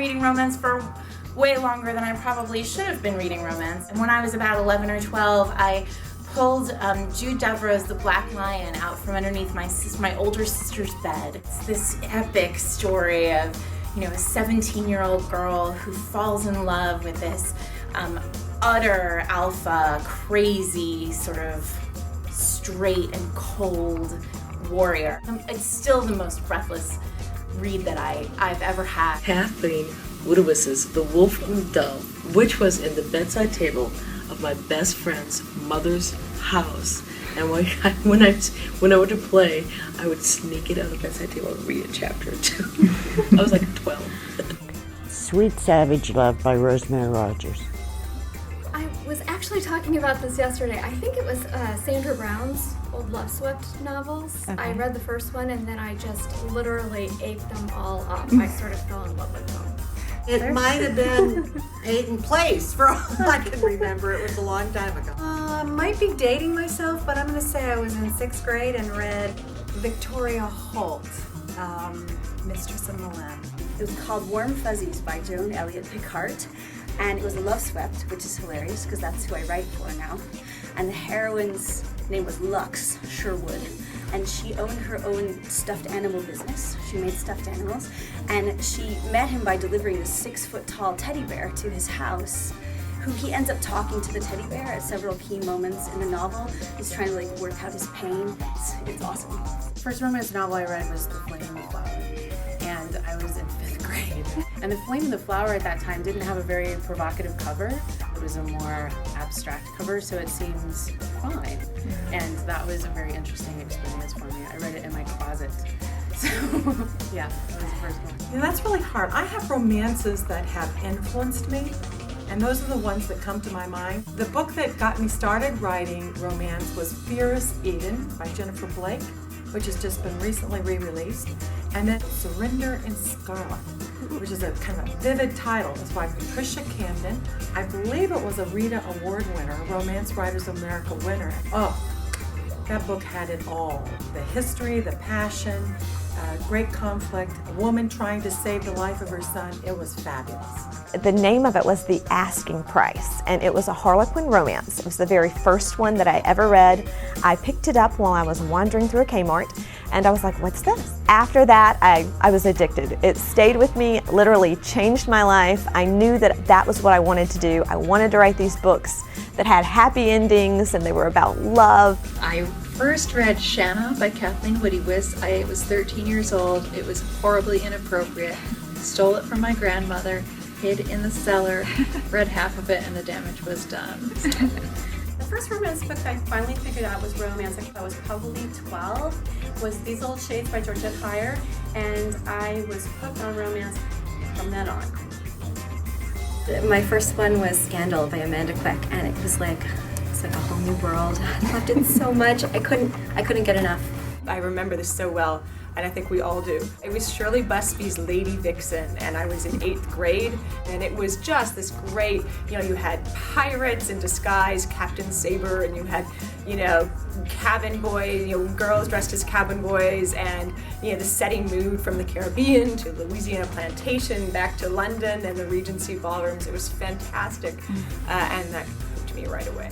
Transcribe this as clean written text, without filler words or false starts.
reading romance for way longer than I probably should have been reading romance. And when I was about 11 or 12, I pulled Jude Devereux's The Black Lion out from underneath my older sister's bed. It's this epic story of, a 17-year-old girl who falls in love with this utter alpha, crazy, sort of straight and cold warrior. It's still the most breathless read that I've ever had. Kathleen Woodiwis's The Wolf and the Dove, which was in the bedside table of my best friend's mother's house. And when I went to play, I would sneak it on the bedside table and read a chapter or two. I was like 12. Sweet Savage Love by Rosemary Rogers. I was actually talking about this yesterday. I think it was Sandra Brown's old Love Swept novels. I read the first one and then I just literally ate them all up. I sort of fell in love with them. It might have been Peyton Place, for all I can remember. It was a long time ago. Might be dating myself, but I'm going to say I was in 6th grade and read Victoria Holt, Mistress of Milan. It was called Warm Fuzzies by Joan Elliott Picard, and it was a love swept, which is hilarious because that's who I write for now. And the heroine's name was Lux Sherwood, and she owned her own stuffed animal business. She made stuffed animals, and she met him by delivering this 6-foot-tall teddy bear to his house, who he ends up talking to the teddy bear at several key moments in the novel. He's trying to work out his pain. It's awesome. The first romance novel I read was The Flame and the Flower, and I was in 5th grade. And The Flame and the Flower at that time didn't have a very provocative cover. It was a more abstract cover, so it seems fine. And that was a very interesting experience for me. I read it in my closet. So, yeah, that was the first one. Yeah, that's really hard. I have romances that have influenced me, and those are the ones that come to my mind. The book that got me started writing romance was Fearless Eden by Jennifer Blake, which has just been recently re-released. And then Surrender in Scarlet, which is a kind of a vivid title. It's by Patricia Camden. I believe it was a Rita Award winner, a Romance Writers of America winner. Oh, that book had it all. The history, the passion, great conflict, a woman trying to save the life of her son. It was fabulous. The name of it was The Asking Price, and it was a Harlequin romance. It was the very first one that I ever read. I picked it up while I was wandering through a Kmart, and I was like, what's this? After that, I was addicted. It stayed with me, literally changed my life. I knew that that was what I wanted to do. I wanted to write these books that had happy endings, and they were about love. I first read Shanna by Kathleen Woodiwis. I was 13 years old. It was horribly inappropriate. Stole it from my grandmother, hid in the cellar, read half of it, and the damage was done. The first romance book I finally figured out was romance. I was probably 12. Was These Old Shades by Georgette Heyer, and I was hooked on romance from then on. My first one was Scandal by Amanda Quick, and it was like a whole new world. I loved it so much. I couldn't get enough. I remember this so well, and I think we all do. It was Shirley Busby's Lady Vixen, and I was in 8th grade, and it was just this great, you had pirates in disguise, Captain Saber, and you had, cabin boys, girls dressed as cabin boys, and, the setting moved from the Caribbean to Louisiana Plantation, back to London and the Regency ballrooms. It was fantastic, and that hooked me right away.